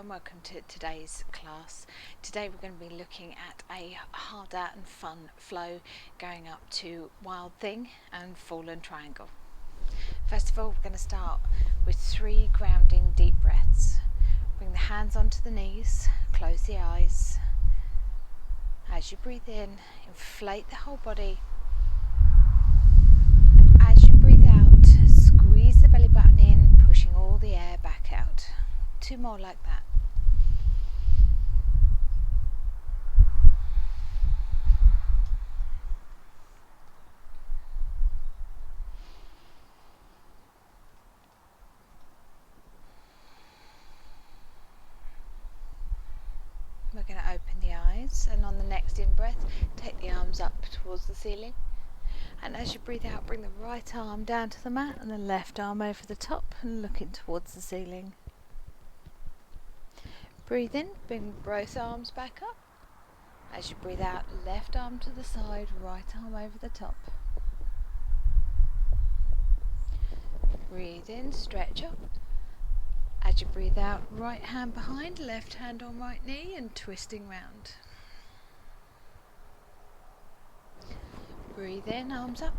and welcome to today's class. Today we're going to be looking at a harder and fun flow going up to Wild Thing and Fallen Triangle. First of all, we're going to start with 3 grounding deep breaths. Bring the hands onto the knees, close the eyes. As you breathe in, inflate the whole body. As you breathe out, squeeze the belly button in, pushing all the air back out. 2 more like that. We're going to open the eyes, and on the next in-breath, take the arms up towards the ceiling. And as you breathe out, bring the right arm down to the mat and the left arm over the top and looking towards the ceiling. Breathe in, bring both arms back up. As you breathe out, left arm to the side, right arm over the top. Breathe in, stretch up. As you breathe out, right hand behind, left hand on right knee and twisting round. Breathe in, arms up.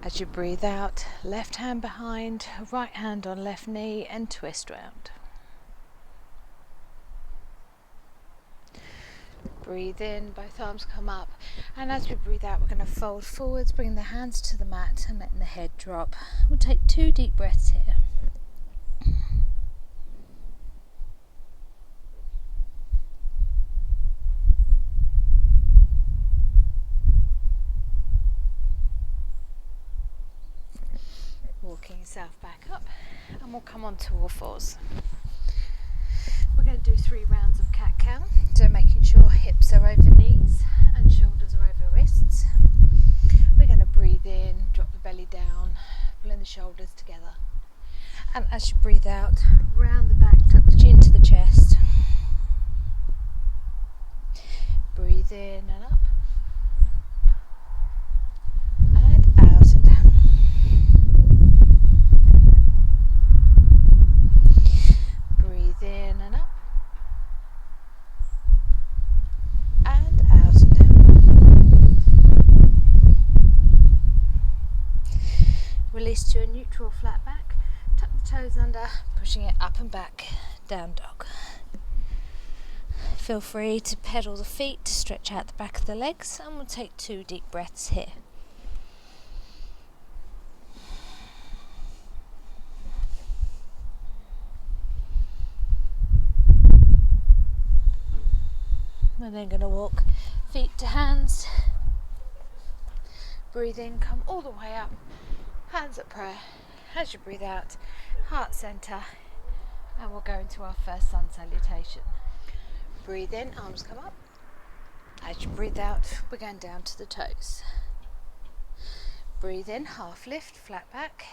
As you breathe out, left hand behind, right hand on left knee and twist round. Breathe in, both arms come up, and as we breathe out, we're going to fold forwards, bring the hands to the mat and letting the head drop. We'll take 2 deep breaths here. Walking yourself back up, and we'll come on to all fours. We're going to do 3 rounds of cat-cow, so making sure hips are over knees and shoulders are over wrists. We're going to breathe in, drop the belly down, pulling the shoulders together. And as you breathe out, round the back, tuck the chin to the chest. Breathe in and up. And out and down. Breathe in and up. And out and down. Release to a neutral flat back. Tuck the toes under, pushing it up and back, down dog. Feel free to pedal the feet to stretch out the back of the legs, and we'll take 2 deep breaths here. We're then going to walk feet to hands. Breathe in, come all the way up, hands at prayer. As you breathe out, heart center, and we'll go into our first sun salutation. Breathe in, arms come up. As you breathe out, we're going down to the toes. Breathe in, half lift, flat back.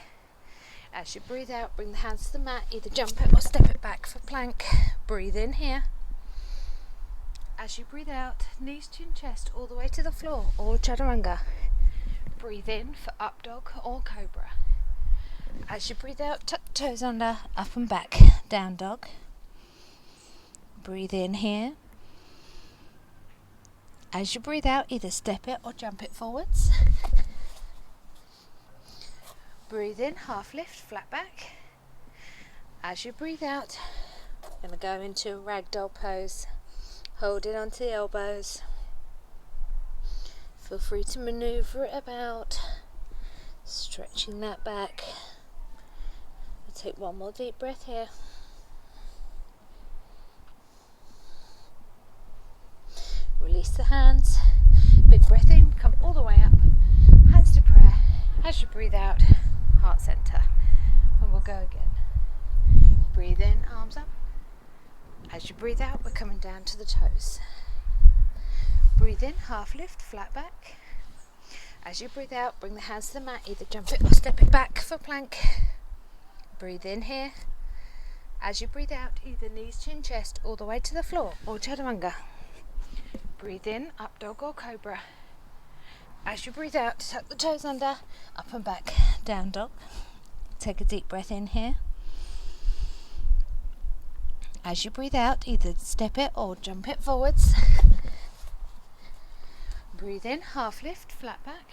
As you breathe out, bring the hands to the mat, either jump it or step it back for plank. Breathe in here. As you breathe out, knees, chin, chest, all the way to the floor, or chaturanga. Breathe in for up dog or cobra. As you breathe out, tuck the toes under, up and back, down dog. Breathe in here. As you breathe out, either step it or jump it forwards. Breathe in, half lift, flat back. As you breathe out, I'm going to go into a ragdoll pose. Holding onto the elbows. Feel free to manoeuvre it about, stretching that back. I'll take 1 more deep breath here. Release the hands. Big breath in, come all the way up. Hands to prayer. As you breathe out, heart center. And we'll go again. Breathe in, arms up. As you breathe out, we're coming down to the toes. Breathe in, half lift, flat back. As you breathe out, bring the hands to the mat, either jump it or step it back for plank. Breathe in here. As you breathe out, either knees, chin, chest, all the way to the floor, or chaturanga. Breathe in, up dog or cobra. As you breathe out, tuck the toes under, up and back, down dog. Take a deep breath in here. As you breathe out, either step it or jump it forwards. Breathe in, half lift, flat back.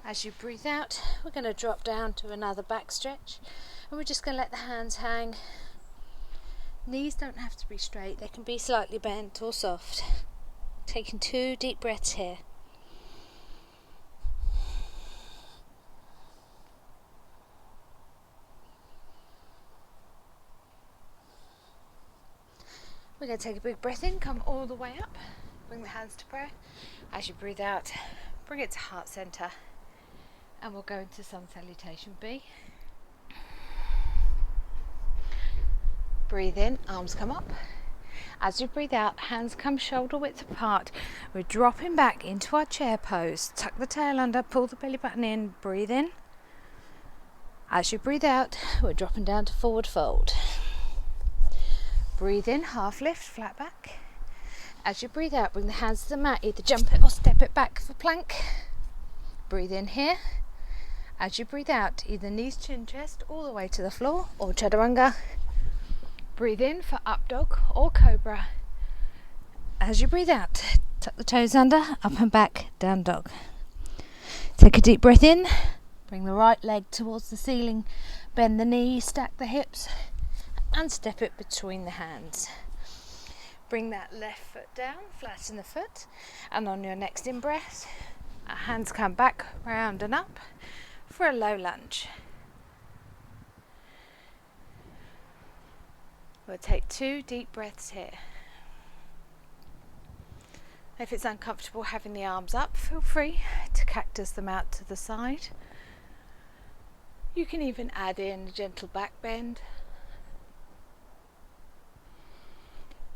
As you breathe out, we're going to drop down to another back stretch, and we're just going to let the hands hang. Knees don't have to be straight, they can be slightly bent or soft. Taking 2 deep breaths here. We're going to take a big breath in, come all the way up, bring the hands to prayer. As you breathe out, bring it to heart center, and we'll go into sun salutation B. Breathe in, arms come up. As you breathe out, hands come shoulder width apart. We're dropping back into our chair pose. Tuck the tail under, pull the belly button in, breathe in. As you breathe out, we're dropping down to forward fold. Breathe in, half lift, flat back. As you breathe out, bring the hands to the mat, either jump it or step it back for plank. Breathe in here. As you breathe out, either knees, chin, chest, all the way to the floor, or chaturanga. Breathe in for up dog or cobra. As you breathe out, tuck the toes under, up and back, down dog. Take a deep breath in, bring the right leg towards the ceiling, bend the knee, stack the hips, and step it between the hands. Bring that left foot down, flatten the foot, and on your next in-breath, our hands come back, round and up for a low lunge. We'll take 2 deep breaths here. If it's uncomfortable having the arms up, feel free to cactus them out to the side. You can even add in a gentle back bend.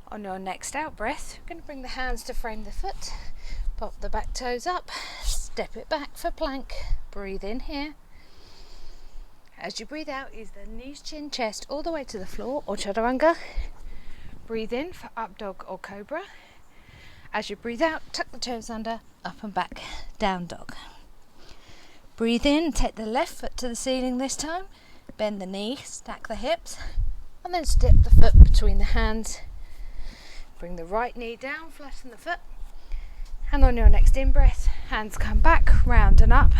On your next out breath, you're going to bring the hands to frame the foot, pop the back toes up, step it back for plank, breathe in here. As you breathe out, either knees, chin, chest, all the way to the floor or chaturanga. Breathe in for up dog or cobra. As you breathe out, tuck the toes under, up and back, down dog. Breathe in, take the left foot to the ceiling this time, bend the knee, stack the hips, and then step the foot between the hands. Bring the right knee down, flatten the foot, and on your next in-breath, hands come back, round and up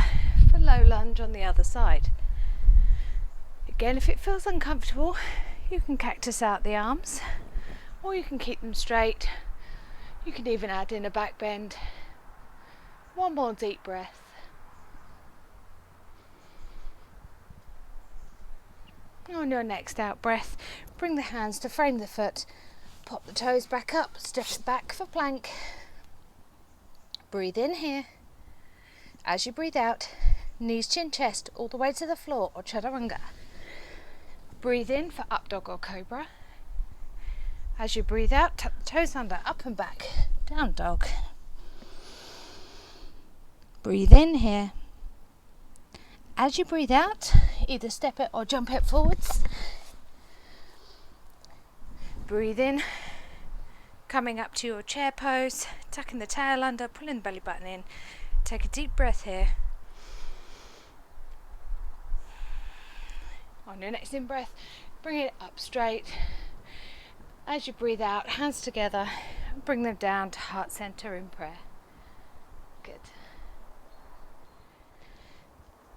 for low lunge on the other side. Again, if it feels uncomfortable, you can cactus out the arms, or you can keep them straight. You can even add in a back bend. One more deep breath. On your next out breath, bring the hands to frame the foot. Pop the toes back up, step it back for plank. Breathe in here. As you breathe out, knees, chin, chest, all the way to the floor or chaturanga. Breathe in for up dog or cobra. As you breathe out, tuck the toes under, up and back, down dog. Breathe in here. As you breathe out, either step it or jump it forwards. Breathe in, coming up to your chair pose, tucking the tail under, pulling the belly button in. Take a deep breath here. On your next in-breath, bring it up straight. As you breathe out, hands together, bring them down to heart center in prayer. Good.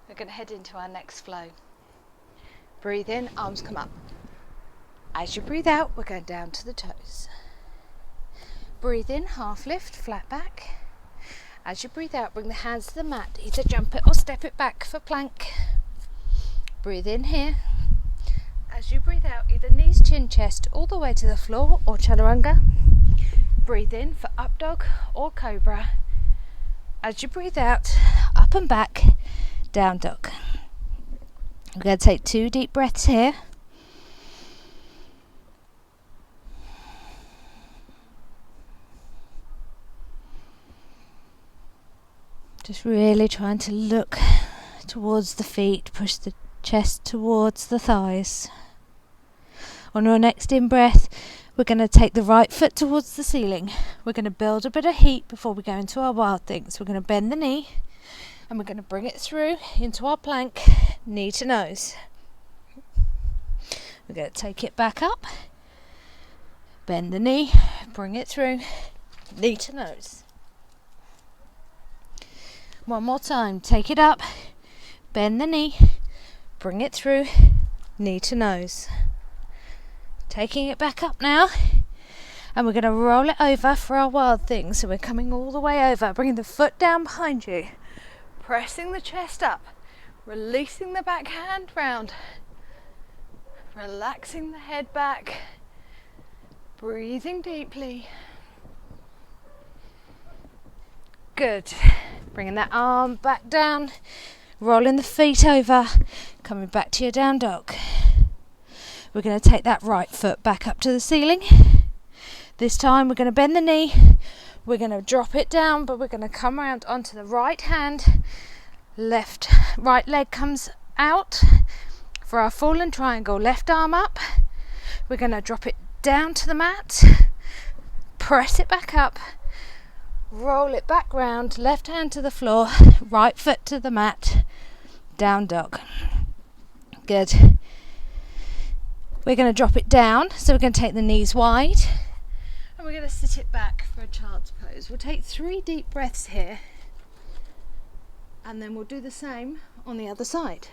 We're going to head into our next flow. Breathe in, arms come up. As you breathe out, we're going down to the toes. Breathe in, half lift, flat back. As you breathe out, bring the hands to the mat, either jump it or step it back for plank. Breathe in here. As you breathe out, either knees, chin, chest, all the way to the floor or chaturanga. Breathe in for up dog or cobra. As you breathe out, up and back, down dog. We're going to take 2 deep breaths here. Just really trying to look towards the feet, push the chest towards the thighs. On your next in-breath, we're going to take the right foot towards the ceiling. We're going to build a bit of heat before we go into our wild things. We're going to bend the knee and we're going to bring it through into our plank, knee to nose. We're going to take it back up Bend the knee, bring it through, knee to nose. One more time, take it up, bend the knee, bring it through, knee to nose. Taking it back up now, and we're going to roll it over for our wild thing. So we're coming all the way over, bringing the foot down behind you, pressing the chest up, releasing the back hand round, relaxing the head back, breathing deeply. Good. Bringing that arm back down, rolling the feet over, coming back to your down dog. We're going to take that right foot back up to the ceiling. This time we're going to bend the knee, we're going to drop it down, but we're going to come around onto the right hand, right leg comes out for our fallen triangle, left arm up. We're going to drop it down to the mat, press it back up, roll it back round, left hand to the floor, right foot to the mat, down dog. Good. We're going to drop it down, so we're going to take the knees wide and we're going to sit it back for a child's pose. We'll take 3 deep breaths here and then we'll do the same on the other side.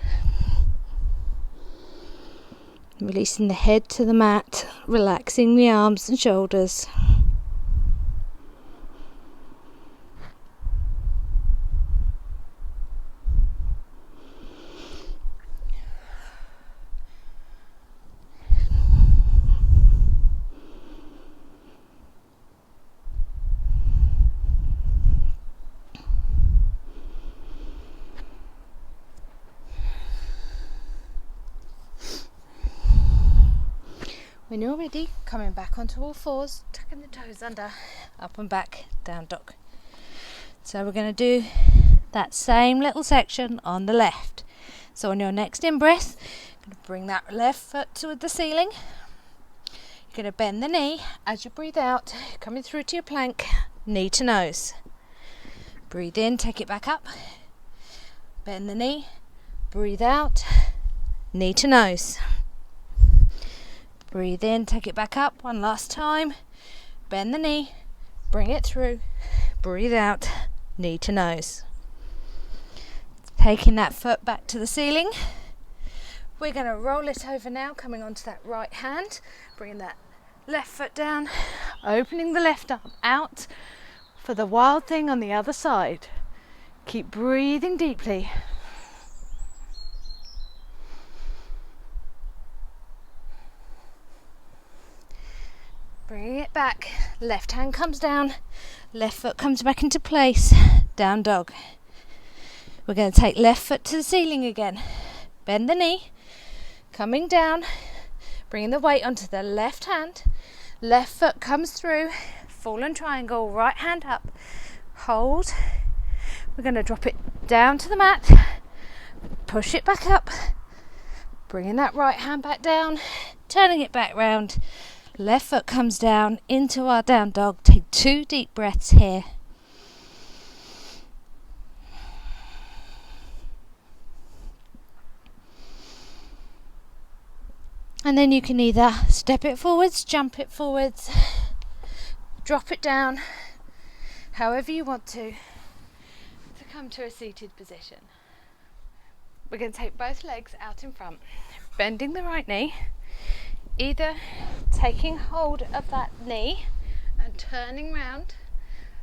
Releasing the head to the mat, relaxing the arms and shoulders. When you're ready, coming back onto all fours, tucking the toes under, up and back, down dog. So we're going to do that same little section on the left. So on your next in-breath, you're going to bring that left foot to the ceiling. You're going to bend the knee as you breathe out, coming through to your plank, knee to nose. Breathe in, take it back up. Bend the knee, breathe out, knee to nose. Breathe in, take it back up one last time. Bend the knee, bring it through, breathe out, knee to nose. Taking that foot back to the ceiling. We're going to roll it over now, coming onto that right hand, bringing that left foot down, opening the left arm out for the wild thing on the other side. Keep breathing deeply. Bringing it back, left hand comes down, left foot comes back into place, down dog. We're going to take left foot to the ceiling again, bend the knee, coming down, bringing the weight onto the left hand, left foot comes through, fallen triangle, right hand up, hold. We're going to drop it down to the mat, push it back up, bringing that right hand back down, turning it back round. Left foot comes down into our down dog. Take 2 deep breaths here. And then you can either step it forwards, jump it forwards, drop it down, however you want to come to a seated position. We're going to take both legs out in front, bending the right knee, either taking hold of that knee and turning round,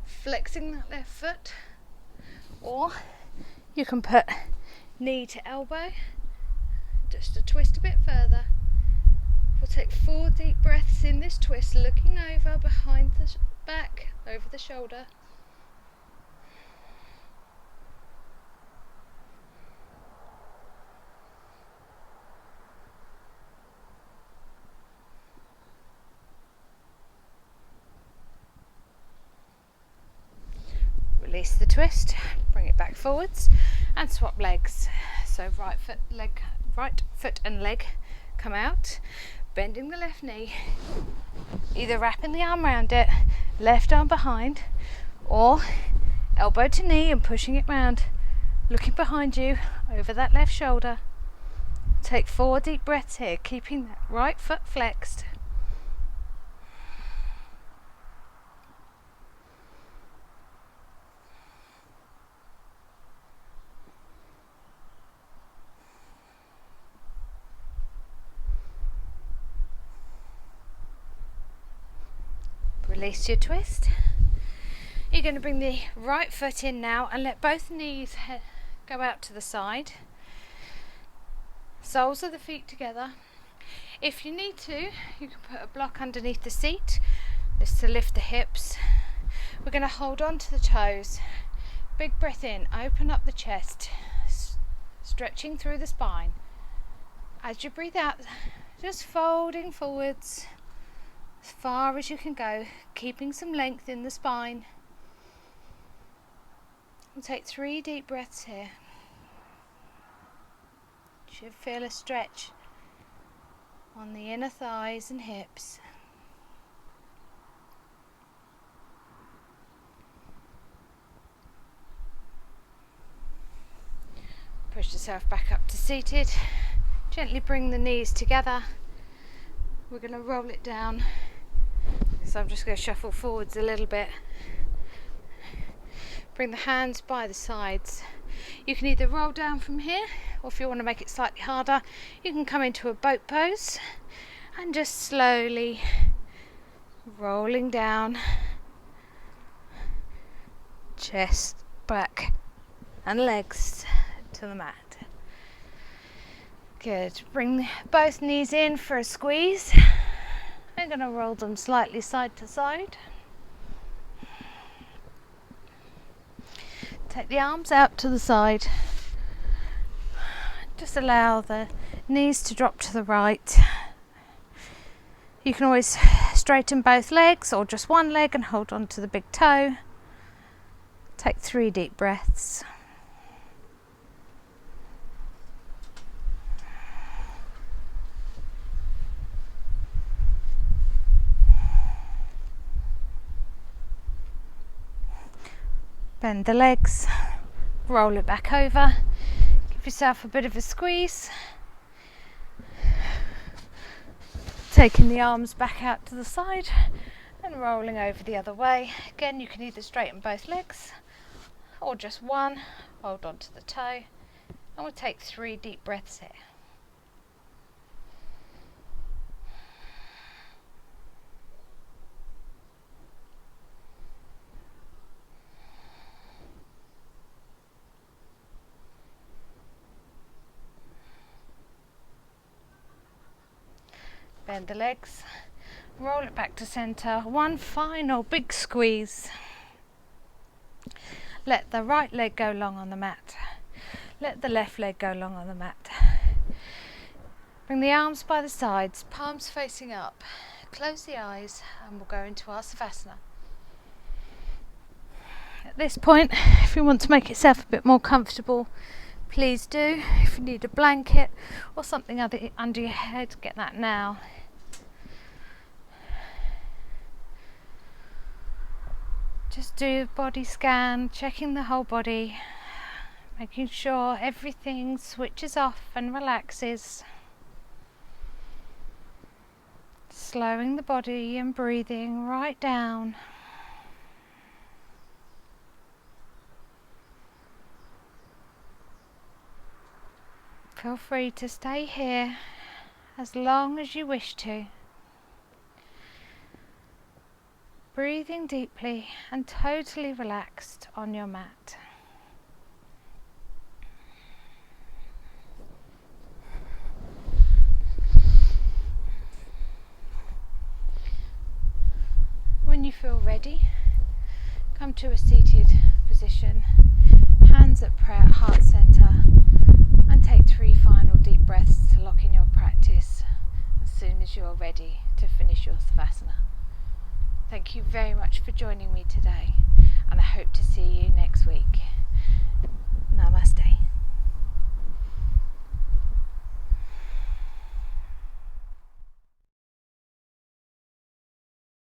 flexing that left foot, or you can put knee to elbow, just to twist a bit further. We'll take 4 deep breaths in this twist, looking over behind the back, over the shoulder. Release the twist, bring it back forwards and swap legs. So right foot and leg come out, bending the left knee, either wrapping the arm around it, left arm behind, or elbow to knee and pushing it round, looking behind you over that left shoulder. Take 4 deep breaths here, keeping that right foot flexed. release your twist. You're going to bring the right foot in now and let both knees go out to the side. Soles of the feet together. If you need to, you can put a block underneath the seat just to lift the hips. We're going to hold on to the toes. Big breath in, open up the chest, stretching through the spine. As you breathe out, just folding forwards as far as you can go, keeping some length in the spine. We'll take 3 deep breaths here. You should feel a stretch on the inner thighs and hips. Push yourself back up to seated. Gently bring the knees together. We're going to roll it down. So I'm just going to shuffle forwards a little bit. Bring the hands by the sides. You can either roll down from here, or if you want to make it slightly harder, you can come into a boat pose and just slowly rolling down. Chest, back and legs to the mat. Good. Bring both knees in for a squeeze. I'm going to roll them slightly side to side. Take the arms out to the side. Just allow the knees to drop to the right. You can always straighten both legs or just one leg and hold on to the big toe. Take 3 deep breaths. Bend the legs, roll it back over, give yourself a bit of a squeeze. Taking the arms back out to the side and rolling over the other way. Again, you can either straighten both legs or just one, hold on to the toe, and we'll take 3 deep breaths here. Bend the legs, roll it back to center. One final big squeeze. Let the right leg go long on the mat. Let the left leg go long on the mat. Bring the arms by the sides, palms facing up. Close the eyes and we'll go into our Savasana. At this point, if you want to make yourself a bit more comfortable, please do. If you need a blanket or something under your head, get that now. Just do a body scan, checking the whole body, making sure everything switches off and relaxes. Slowing the body and breathing right down. Feel free to stay here as long as you wish to. Breathing deeply and totally relaxed on your mat. When you feel ready, come to a seated position, hands at prayer, heart center, and take 3 final deep breaths to lock in your practice as soon as you're ready to finish your Savasana. Thank you very much for joining me today.